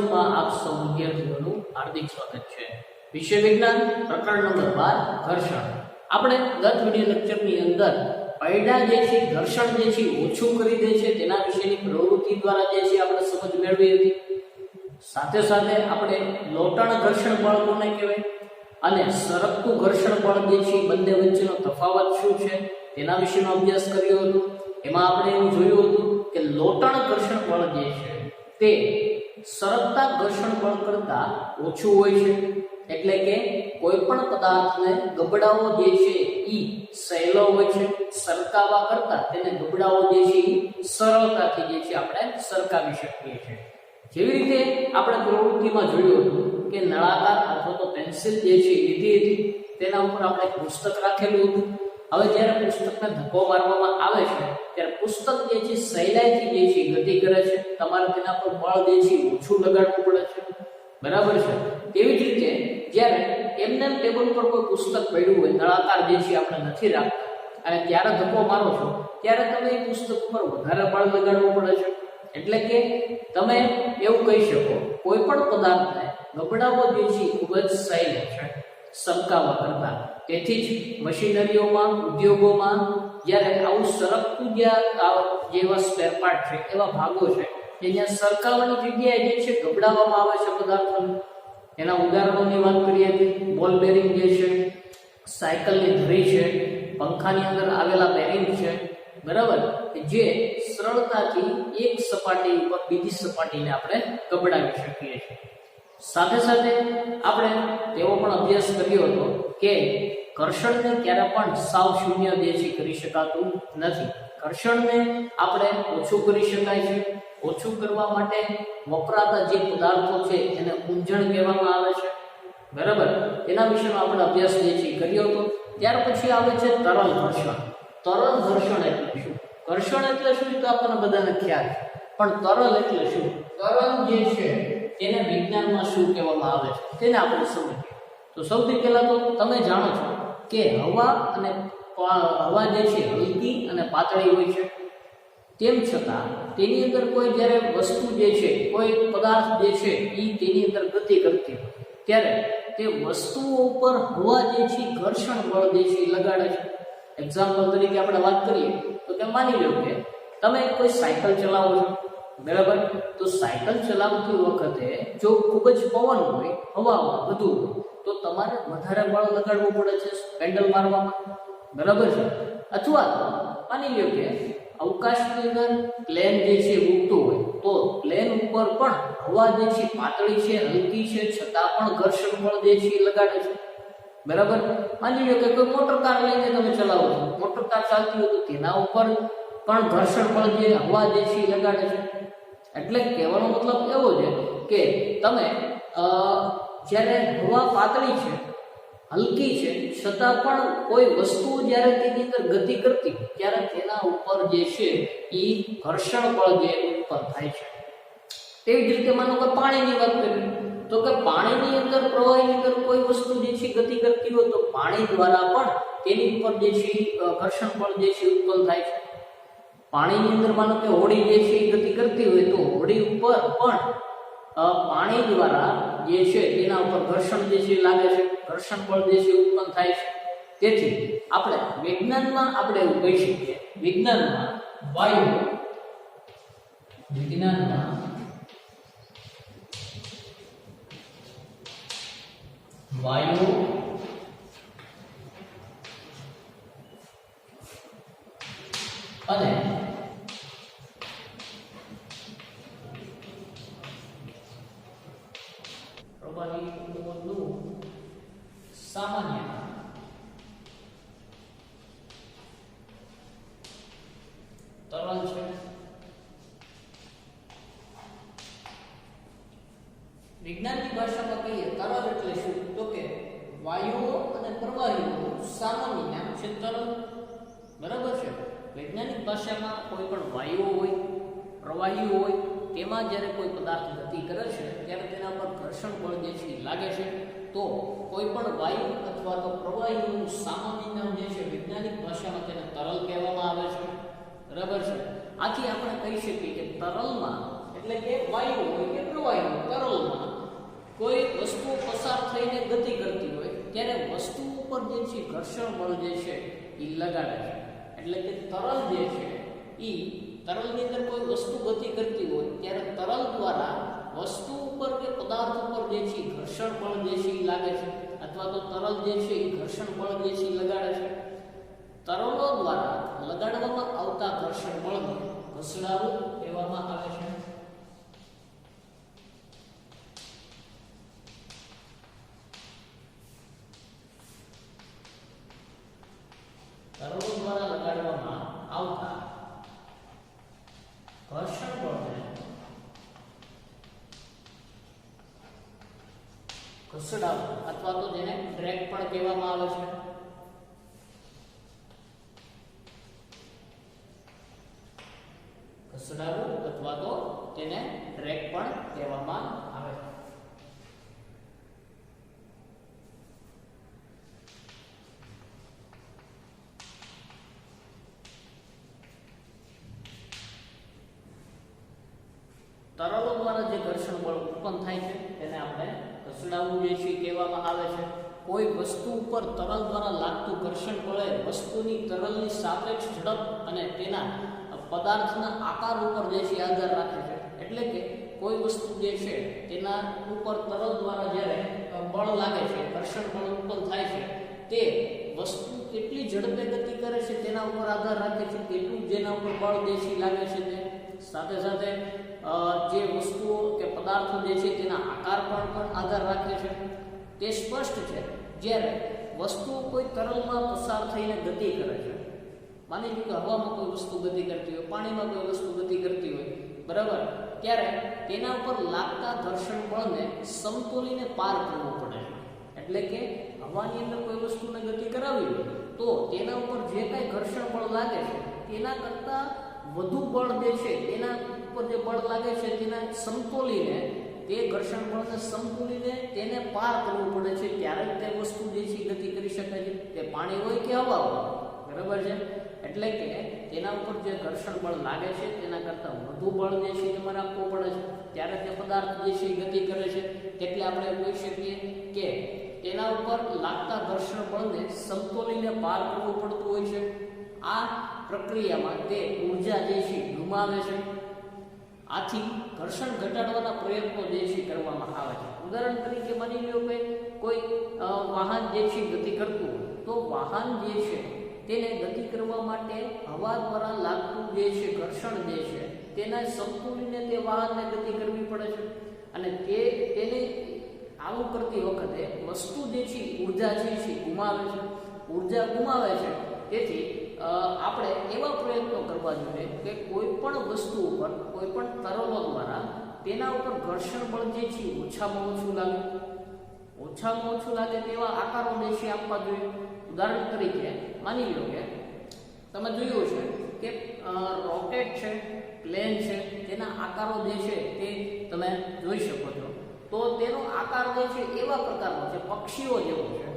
મોડ્યુલમાં આપ સૌ વિદ્યાર્થીઓનું હાર્દિક સ્વાગત છે। વિષય વિજ્ઞાન પ્રકરણ નંબર 12 ઘર્ષણ। આપણે ગત વિડિયો લેક્ચરની અંદર પૈડા જે છે ઘર્ષણ જે છે ઓછું કરી દે છે તેના વિશેની પ્રવૃત્તિ દ્વારા જે છે આપણે સમજ મેળવી હતી। સાથે સાથે આપણે લોટણ ઘર્ષણ બળ કોને કહેવાય અને સરકતું ઘર્ષણ બળ જે છે બંને વચ્ચેનો તફાવત શું છે તેના વિશેનો અભ્યાસ કર્યો હતો। એમાં આપણે એવું જોયું હતું કે લોટણ ઘર્ષણ બળ જે છે તે સરકતા ઘર્ષણ બળ કરતા ઓછું હોય છે, એટલે કે કોઈ પણ પદાર્થને ગબડાવો જે છે ઈ સહેલો હોય છે, સરકાવવા કરતા તેને ગબડાવો જે છે ઈ સરળતાથી જે છે આપણે સરકાવી શકીએ છીએ। જેવી રીતે આપણે પ્રવૃત્તિમાં જોયું હતું કે નળાકાર અથવા તો પેન્સિલ જે છે લીધી હતી, તેના ઉપર આપણે પુસ્તક રાખેલું હતું। હવે જ્યારે પુસ્તકને ધક્કો મારવામાં આવે છે ત્યારે પુસ્તક જે છે સહેલાઈથી જે છે ગતિ કરે છે, તમારે તેના પર બળ જે છે ઓછું લગાડવું પડે છે, બરાબર છે। તેવી જ રીતે જ્યારે એમને ટેબલ પર કોઈ પુસ્તક પડ્યું હોય, નળાકાર જે છે આપણે નથી રાખતા અને ત્યારે ધક્કો મારો છો ત્યારે તમે એ પુસ્તક ઉપર વધારે બળ લગાડવું પડે છે। એટલે કે તમે એવું કહી શકો કોઈ પણ પદાર્થને ગબડાવવો જે છે ખૂબ જ સહેલો છે સરકાવવા કરતા। તેથી જ મશીનરીઓમાં, ઉદ્યોગોમાં જ્યારે આવું સરકતું જેવા સ્પેર પાર્ટ છે, એવા ભાગો છે કે જ્યાં સરકાવવાની જગ્યાએ જે છે ગબડાવવામાં આવે છે પદાર્થોને। એના ઉદાહરણોની વાત કરીએ તો બોલ બેરિંગ જે છે, સાયકલની ધરી છે, પંખાની અંદર આવેલા બેરિંગ છે, બરાબર, જે સરળતાથી એક સપાટી ઉપર બીજી સપાટીને આપણે ગબડાવી શકીએ છીએ। સાથે સાથે આપણે તેવો પણ અભ્યાસ કર્યો હતો કે ઘર્ષણને ક્યારે પણ સાવ શૂન્ય જે છે કરી શકાતું નથી। ઘર્ષણને આપણે ઓછું કરી શકાય છે। ઓછું કરવા માટે વપરાતા જે પદાર્થો છે એને ઊંજણ કહેવામાં આવે છે, બરાબર, એના વિશેનો આપણે અભ્યાસ જે છે કર્યો હતો। ત્યાર પછી આવે છે તરલ ઘર્ષણ। તરલ ઘર્ષણ એટલે શું? ઘર્ષણ એટલે શું તો આપણને બધાને ખ્યાલ છે, પણ તરલ એટલે શું? તરલ જે છે તેને વિજ્ઞાનમાં શું કહેવામાં આવે છે તેને આપણે સમજીએ। તો સૌથી પહેલા તો તમે જાણો છો કે હવા જે છે હલકી અને પાતળી હોય છે, તેમ છતાં તેની અંદર કોઈ જ્યારે વસ્તુ જે છે, કોઈ પદાર્થ જે છે એ તેની અંદર ગતિ કરતી હોય ત્યારે તે વસ્તુઓ ઉપર હવા જે છે ઘર્ષણ બળ જે છે લગાડે છે। એક્ઝામ્પલ તરીકે આપણે વાત કરીએ તો કે માની લો કે તમે કોઈ સાયકલ ચલાવો છો, બરાબર, તો સાયકલ ચલાવતી વખતે જો ખૂબ જ પવન હોય, હવા વધુ હોય, તો તમારે વધારે બળ લગાડવું પડે છે પેડલ મારવામાં, બરાબર છે। અથવા તો માની લો કે અવકાશની અંદર પ્લેન જે છે ઉડતું હોય તો પ્લેન ઉપર પણ હવા જે છે પાતળી છે, હલકી છે, છતાં પણ ઘર્ષણ બળ જે છે લગાડે છે, બરાબર। માની લો કે કોઈ મોટર કાર લઈને તમે ચલાવો છો, મોટર કાર ચાલતી હોય તો તેના ઉપર પણ ઘર્ષણ બળ જે હવા જે છે લગાડે છે। એટલે કહેવાનો મતલબ એવો છે કે તમે જ્યારે હવા પાતળી છે, હલકી છે, છતાં પણ કોઈ વસ્તુ જ્યારે તેની અંદર ગતિ કરતી ત્યારે તેના ઉપર જે છે એ ઘર્ષણ બળ જે ઉત્પન્ન થાય છે। તેવી જ રીતે માનો કે પાણીની વાત કરીએ તો કે પાણીની અંદર, પ્રવાહીની અંદર કોઈ વસ્તુ જે છે ગતિ કરતી હોય તો પાણી દ્વારા પણ તેની ઉપર જે છે ઘર્ષણ બળ જે છે ઉત્પન્ન થાય છે। પાણીની અંદર માનો કે હોડી જે છે ગતિ કરતી હોય તો હોડી ઉપર પણ પાણી દ્વારા જે છે તેના ઉપર ઘર્ષણ જે છે લાગે છે, ઘર્ષણ બળ જે છે ઉત્પન્ન થાય છે। તેથી આપણે વિજ્ઞાનમાં આપણે એવું કહી શકીએ, વિજ્ઞાનમાં વાયુ અને પ્રવાહીનું સામાન્ય તરલ છે। વિજ્ઞાનની ભાષામાં કહીએ તરલ એટલે શું તો કે વાયુઓ અને પ્રવાહીઓનું સામાન્ય નામ છે તરલ, બરાબર છે। વૈજ્ઞાનિક ભાષામાં કોઈ પણ વાયુઓ હોય, પ્રવાહીઓ હોય, તેમાં જ્યારે કોઈ પદાર્થ ગતિ કરે છે ત્યારે તેના પર ઘર્ષણ બળ જે છે લાગે છે, તો કોઈ પણ વાયુ અથવા તો પ્રવાહીનું સામાન્ય નામ જે છે વૈજ્ઞાનિક ભાષામાં તેને તરલ કહેવામાં આવે છે, બરાબર છે। આથી આપણે કહી શકીએ કે તરલમાં એટલે કે વાયુ હોય કે પ્રવાહી તરલમાં કોઈ વસ્તુ પસાર થઈને ગતિ કરતી હોય ત્યારે વસ્તુ ઉપર જે છે ઘર્ષણ બળ જે છે એ લગાડે છે. એટલે કે તરલ જે છે એ તરલની અંદર કોઈ વસ્તુ ગતિ કરતી હોય ત્યારે તરલ દ્વારા વસ્તુ ઉપર કે પદાર્થ ઉપર જે છે ઘર્ષણ બળ જે છે એ લાગે છે અથવા તો તરલ જે છે એ ઘર્ષણ બળ જે છે એ લગાડે છે. તરલો દ્વારા લગાડવામાં આવતા ઘર્ષણ બળને ઘસડાવું કહેવામાં આવે છે. તરલો દ્વારા લગાડવામાં આવતા ઘર્ષણ બળને ઘસડાવું અથવા તો જેને ડ્રેગ પણ કહેવામાં આવે છે. ઘસડાવું અથવા તો તેને ડ્રેગ પણ કહેવામાં આવે છે. તરલો દ્વારા જે ઘર્ષણ બળ ઉત્પન્ન થાય છે તેને આપણે ઘસડાવું જે છે કહેવામાં આવે છે. કોઈ વસ્તુ ઉપર તરલ દ્વારા લાગતું ઘર્ષણ બળે વસ્તુની તરલની સાપેક્ષ ઝડપ અને તેના પદાર્થના આકાર ઉપર જે છે આધાર રાખે છે. એટલે કે કોઈ વસ્તુ જે છે તેના ઉપર તરલ દ્વારા જ્યારે બળ લાગે છે ઘર્ષણ બળ ઉત્પન્ન થાય છે તે વસ્તુ કેટલી ઝડપે ગતિ કરે છે તેના ઉપર આધાર રાખે છે. તેટલું જેના ઉપર બળ જે છે લાગે છે તે સાથે સાથે જે વસ્તુઓ કે પદાર્થો જે છે તેના આકાર પર પણ આધાર રાખે છે. તે સ્પષ્ટ છે જ્યારે વસ્તુ કોઈ તરલમાં પસાર થઈને ગતિ કરે છે. માની લો કે હવામાં કોઈ વસ્તુ ગતિ કરતી હોય, પાણીમાં કોઈ વસ્તુ ગતિ કરતી હોય, બરાબર, ત્યારે તેના ઉપર લાગતા ઘર્ષણ બળને સમતોલીને પાર કરવું પડે છે. એટલે કે હવાની અંદર કોઈ વસ્તુને ગતિ કરાવી હોય તો તેના ઉપર જે કાંઈ ઘર્ષણ બળ લાગે છે તેના કરતાં વધુ બળ જે છે તેના ઉપર જે બળ લાગે છે તેના સમતોલીને તે ઘર્ષણ બળને સમતોલીને તેને પાર કરવું પડે છે. ત્યારે જ તે વસ્તુ જે છે ગતિ કરી શકે છે. તે પાણી હોય કે હવા હોય, બરાબર છે. એટલે કે તેના ઉપર જે ઘર્ષણ બળ લાગે છે તેના કરતાં વધુ બળ જે છે તમારે આપવું પડે છે ત્યારે તે પદાર્થ જે છે ગતિ કરે છે. એટલે આપણે કહી શકીએ કે તેના ઉપર લાગતા ઘર્ષણ બળને સમતોલીને પાર કરવું પડતું હોય છે. આ પ્રક્રિયામાં તે ઊર્જા જે છે ગુમાવે છે. આથી ઘર્ષણ ઘટાડવાના પ્રયત્નો જે છે કરવામાં આવે છે. ઉદાહરણ તરીકે માની લો કે કોઈ વાહન જે છે ગતિ કરતું હોય તો વાહન જે છે તેને ગતિ કરવા માટે હવા દ્વારા લાગતું જે છે ઘર્ષણ જે છે તેના સમતોલીને તે વાહનને ગતિ કરવી પડે છે. અને તેને આવું કરતી વખતે વસ્તુ જે છે ઊર્જા જે છે ગુમાવે છે. ઊર્જા ગુમાવે છે. તેથી આપણે એવા પ્રયત્નો કરવા જોઈએ કે કોઈ પણ વસ્તુ ઉપર કોઈ પણ તરલો દ્વારા તેના ઉપર ઘર્ષણ બળ જે છે ઓછામાં ઓછું લાગે તેવા આકારો જે છે આપવા જોઈએ. ઉદાહરણ તરીકે માની લો કે તમે જોયું છે કે રોકેટ છે, પ્લેન છે, તેના આકારો જે છે તે તમે જોઈ શકો છો. તો તેનો આકાર જે છે એવા પ્રકારનો છે, પક્ષીઓ જેવો છે.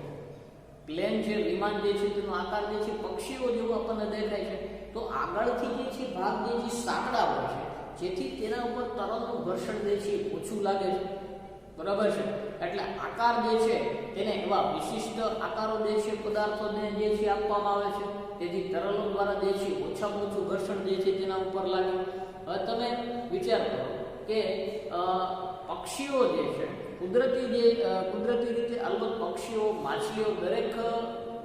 પ્લેન છે, વિમાન જે છે તેનો આકાર જે છે પક્ષીઓ જેવો આપણને દેખાય છે. તો આગળથી જે છે ભાગ જે છે સાંકડા હોય છે જેથી તેના ઉપર તરલનું ઘર્ષણ જે છે ઓછું લાગે છે, બરાબર છે. એટલે આકાર જે છે તેને એવા વિશિષ્ટ આકારો જે છે પદાર્થોને જે છે આપવામાં આવે છે તેથી તરલો દ્વારા જે છે ઓછામાં ઓછું ઘર્ષણ જે છે તેના ઉપર લાગે. હવે તમે વિચાર કરો કે પક્ષીઓ જે છે કુદરતી રીતે અલબત્ત પક્ષીઓ, માછલીઓ દરેક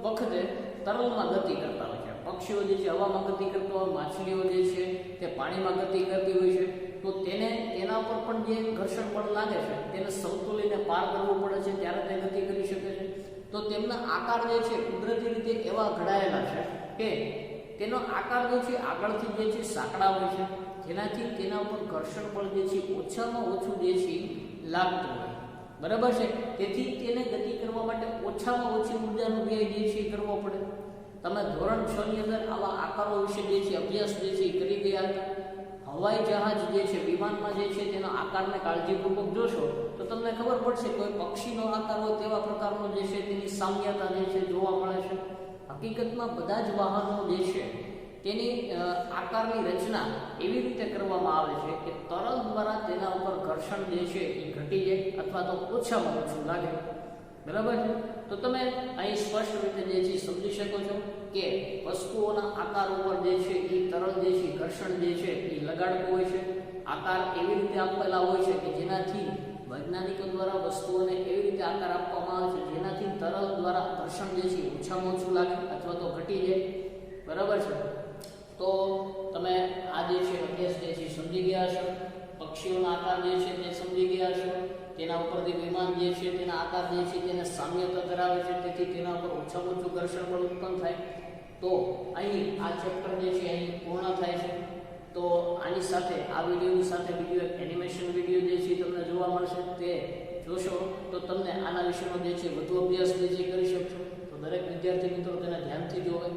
વખતે તરલમાં ગતિ કરતા હોય છે. પક્ષીઓ જે છે હવામાં ગતિ કરતા હોય, માછલીઓ જે છે તે પાણીમાં ગતિ કરતી હોય છે. તો તેના ઉપર પણ જે ઘર્ષણ બળ લાગે છે તેને સમતોલીને પાર કરવું પડે છે ત્યારે તે ગતિ કરી શકે છે. તો તેમના આકાર જે છે કુદરતી રીતે એવા ઘડાયેલા છે કે તેનો આકાર જે છે આગળથી જે છે સાંકડા હોય છે જેનાથી તેના ઉપર ઘર્ષણ બળ જે છે ઓછામાં ઓછું જે છે લાગતું હોય, બરાબર છે. તેથી તેને ગતિ કરવા માટે ઓછામાં ઓછી ઊર્જાનો વ્યય જે છે કરવો પડે. તમે ધોરણ 6 ની અંદર આવા આકારો વિશે જે છે અભ્યાસ જે છે કરી ગયા હતા. હવાઈ જહાજ જે છે, વિમાનમાં જે છે તેનો આકારને કાળજીપૂર્વક જોશો તો તમને ખબર પડશે કોઈ પક્ષીનો આકાર હોય તેવા પ્રકારનો જે છે તેની સામ્યતા જે છે જોવા મળે છે. હકીકતમાં બધા જ વાહનો જે છે તેની આકારની રચના એવી રીતે કરવામાં આવે છે કે તરલ દ્વારા તેના ઉપર ઘર્ષણ જે છે એ ઘટી જાય અથવા તો ઓછામાં ઓછું લાગે. બરાબર છે. તો તમે અહીં સ્પષ્ટ રીતે જે છે સમજી શકો છો કે વસ્તુઓના આકાર ઉપર જે છે એ તરલ જે છે ઘર્ષણ જે છે એ લગાડતું હોય છે. આકાર એવી રીતે આપેલા હોય છે કે જેનાથી વૈજ્ઞાનિકો દ્વારા વસ્તુઓને એવી રીતે આકાર આપવામાં આવે છે જેનાથી તરલ દ્વારા ઘર્ષણ જે છે ઓછામાં ઓછું લાગે અથવા તો ઘટી જાય. બરાબર છે. તો તમે આ જે છે અભ્યાસ જે છે સમજી ગયા છો. પક્ષીઓના આકાર જે છે તે સમજી ગયા છો. તેના ઉપરથી વિમાન જે છે તેના આકાર જે છે તેને સામ્યતા ધરાવે છે, તેથી તેના ઉપર ઓછામાં ઓછું ઘર્ષણ બળ ઉત્પન્ન થાય. તો અહીં આ ચેપ્ટર જે છે અહીં પૂર્ણ થાય છે. તો આની સાથે આ વિડીયોની સાથે બીજો એક એનિમેશન વિડીયો જે છે તમને જોવા મળશે. તે જોશો તો તમને આના વિશેનો જે છે વધુ અભ્યાસ જે છે કરી શકશો. તો દરેક વિદ્યાર્થી મિત્રો તેને ધ્યાનથી જોવે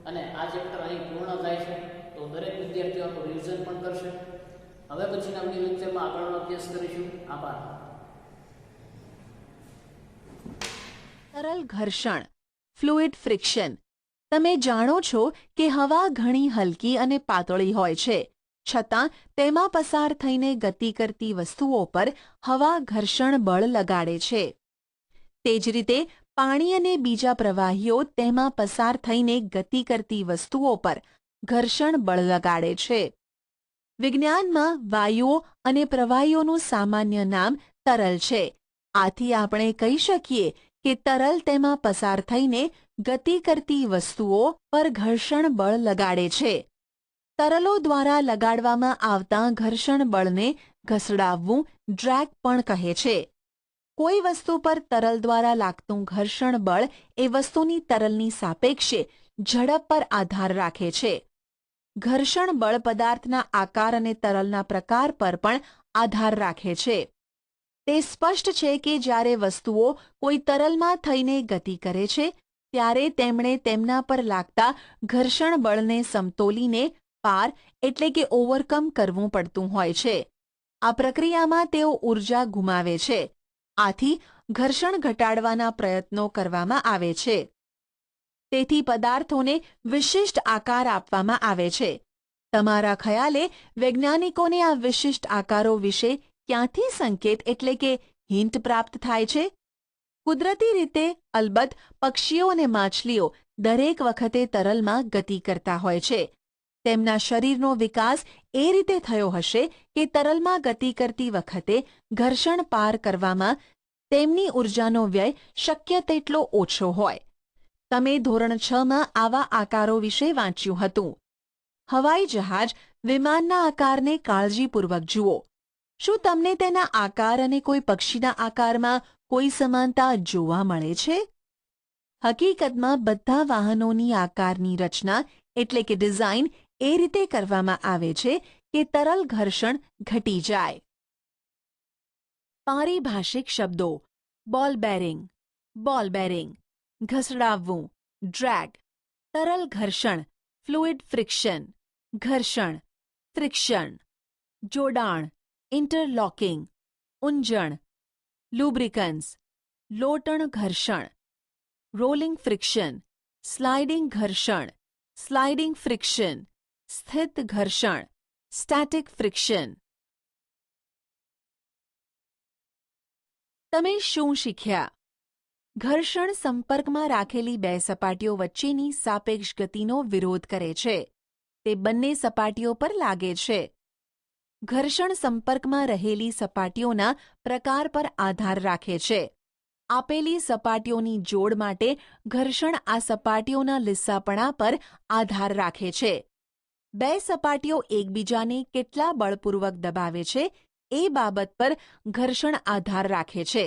અને આ ચેપ્ટર અહીં પૂર્ણ થાય છે. તો દરેક વિદ્યાર્થીઓનું રિવિઝન પણ કરશે. હવે પછીના વિડીયો લેક્ચરમાં આગળનો અભ્યાસ કરીશું. આભાર. તરલ ઘર્ષણ, ફ્લુઇડ ફ્રિક્શન. તમે જાણો છો કે હવા ઘણી હલકી અને પાતળી હોય છે, છતાં તેમાં પસાર થઈને ગતિ કરતી વસ્તુઓ પર હવા ઘર્ષણ બળ લગાડે છે. તે જ રીતે પાણી અને બીજા પ્રવાહીઓ તેમાં પસાર થઈને ગતિ કરતી વસ્તુઓ પર ઘર્ષણ બળ લગાડે છે. વિજ્ઞાનમાં વાયુઓ અને પ્રવાહીઓનું સામાન્ય નામ તરલ છે. આથી આપણે કહી શકીએ કે તરલ તેમાં પસાર થઈને ગતિ કરતી વસ્તુઓ પર ઘર્ષણ બળ લગાડે છે. તરલો દ્વારા લગાડવામાં આવતા ઘર્ષણ બળને ઘસડાવવું ડ્રેગ પણ કહે છે. કોઈ વસ્તુ પર તરલ દ્વારા લાગતું ઘર્ષણ બળ એ વસ્તુની તરલની સાપેક્ષે ઝડપ પર આધાર રાખે છે. ઘર્ષણ બળ પદાર્થના આકાર અને તરલના પ્રકાર પર પણ આધાર રાખે છે. તે સ્પષ્ટ છે કે જ્યારે વસ્તુઓ કોઈ તરલમાં થઈને ગતિ કરે છે ત્યારે તેમણે તેમના પર લાગતા ઘર્ષણ બળને સમતોલીને પાર એટલે કે ઓવરકમ કરવું પડતું હોય છે. આ પ્રક્રિયામાં તેઓ ઊર્જા ગુમાવે છે. આથી ઘર્ષણ ઘટાડવાના પ્રયત્નો કરવામાં આવે છે. તેથી પદાર્થોને વિશિષ્ટ આકાર આપવામાં આવે છે. તમારા ખ્યાલે વૈજ્ઞાનિકોને આ વિશિષ્ટ આકારો વિશે ક્યાંથી સંકેત એટલે કે હિન્ટ પ્રાપ્ત થાય છે? કુદરતી રીતે અલબત્ત પક્ષીઓ અને માછલીઓ દરેક વખતે તરલમાં ગતિ કરતા હોય છે. તેમના શરીરનો વિકાસ એ રીતે થયો હશે કે તરલમાં ગતિ કરતી વખતે ઘર્ષણ પાર કરવામાં તેમની ઊર્જાનો વ્યય શક્ય તેટલો ઓછો હોય. તમે ધોરણ 6માં આવા આકારો વિશે વાંચ્યું હતું. હવાઈ જહાજ, વિમાનના આકારને કાળજીપૂર્વક જુઓ. શું તમને તેના આકાર અને કોઈ પક્ષીના આકારમાં કોઈ સમાનતા જોવા મળે છે? હકીકતમાં બધા વાહનોની આકારની રચના એટલે કે ડિઝાઇન એ રીતે કરવામાં આવે છે કે તરલ ઘર્ષણ ઘટી જાય. પારિભાષિક શબ્દો: બોલ બેરિંગ, ઘસડાવવું, ડ્રેગ, તરલ ઘર્ષણ, ફ્લુઇડ ફ્રિક્શન, ઘર્ષણ, ફ્રિક્શન, જોડાણ, ઇન્ટરલોકિંગ, ઊંજણ, લુબ્રિકન્સ, લોટણ ઘર્ષણ, રોલિંગ ફ્રિક્શન, સ્લાઇડિંગ ઘર્ષણ, સ્લાઇડિંગ ફ્રિક્શન, સ્થિત ઘર્ષણ, સ્ટેટિક ફ્રિક્શન. તમે શું શીખ્યા? ઘર્ષણ સંપર્કમાં રાખેલી બે સપાટીઓ વચ્ચેની સાપેક્ષ ગતિનો વિરોધ કરે છે. તે બંને સપાટીઓ પર લાગે છે. ઘર્ષણ સંપર્કમાં રહેલી સપાટીઓના પ્રકાર પર આધાર રાખે છે. આપેલી સપાટીઓની જોડ માટે ઘર્ષણ આ સપાટીઓના લીસ્સાપણા પર આધાર રાખે છે. બે સપાટીઓ એકબીજાને કેટલા બળપૂર્વક દબાવે છે એ બાબત પર ઘર્ષણ આધાર રાખે છે.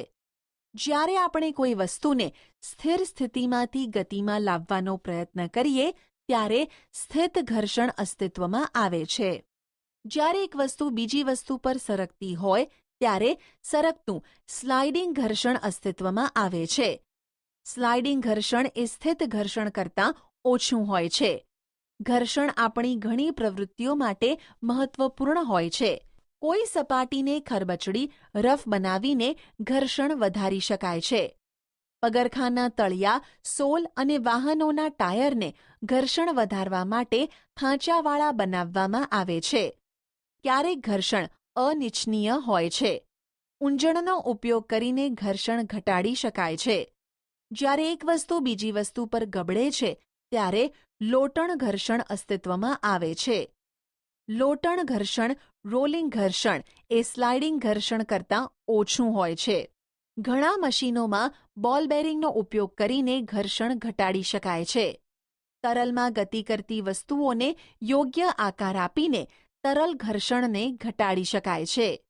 જ્યારે આપણે કોઈ વસ્તુને સ્થિર સ્થિતિમાંથી ગતિમાં લાવવાનો પ્રયત્ન કરીએ ત્યારે સ્થિત ઘર્ષણ અસ્તિત્વમાં આવે છે. જ્યારે એક વસ્તુ બીજી વસ્તુ પર સરકતી હોય ત્યારે સરકતું સ્લાઇડિંગ ઘર્ષણ અસ્તિત્વમાં આવે છે. સ્લાઇડિંગ ઘર્ષણ એ સ્થિત ઘર્ષણ કરતાં ઓછું હોય છે. ઘર્ષણ આપણી ઘણી પ્રવૃત્તિઓ માટે મહત્વપૂર્ણ હોય છે. કોઈ સપાટીને ખરબચડી રફ બનાવીને ઘર્ષણ વધારી શકાય છે. પગરખાંના તળિયા, સોલ અને વાહનોના ટાયરને ઘર્ષણ વધારવા માટે ખાંચાવાળા બનાવવામાં આવે છે. ક્યારેક ઘર્ષણ અનિચ્છનીય હોય છે. ઊંજણનો ઉપયોગ કરીને ઘર્ષણ ઘટાડી શકાય છે. જ્યારે એક વસ્તુ બીજી વસ્તુ પર ગબડે છે ત્યારે લોટણ ઘર્ષણ અસ્તિત્વમાં આવે છે. લોટણ ઘર્ષણ રોલિંગ ઘર્ષણ એ સ્લાઇડિંગ ઘર્ષણ કરતાં ઓછું હોય છે. ઘણા મશીનોમાં બોલ બેરિંગનો ઉપયોગ કરીને ઘર્ષણ ઘટાડી શકાય છે. તરલમાં ગતિ કરતી વસ્તુઓને યોગ્ય આકાર આપીને તરલ ઘર્ષણને ઘટાડી શકાય છે.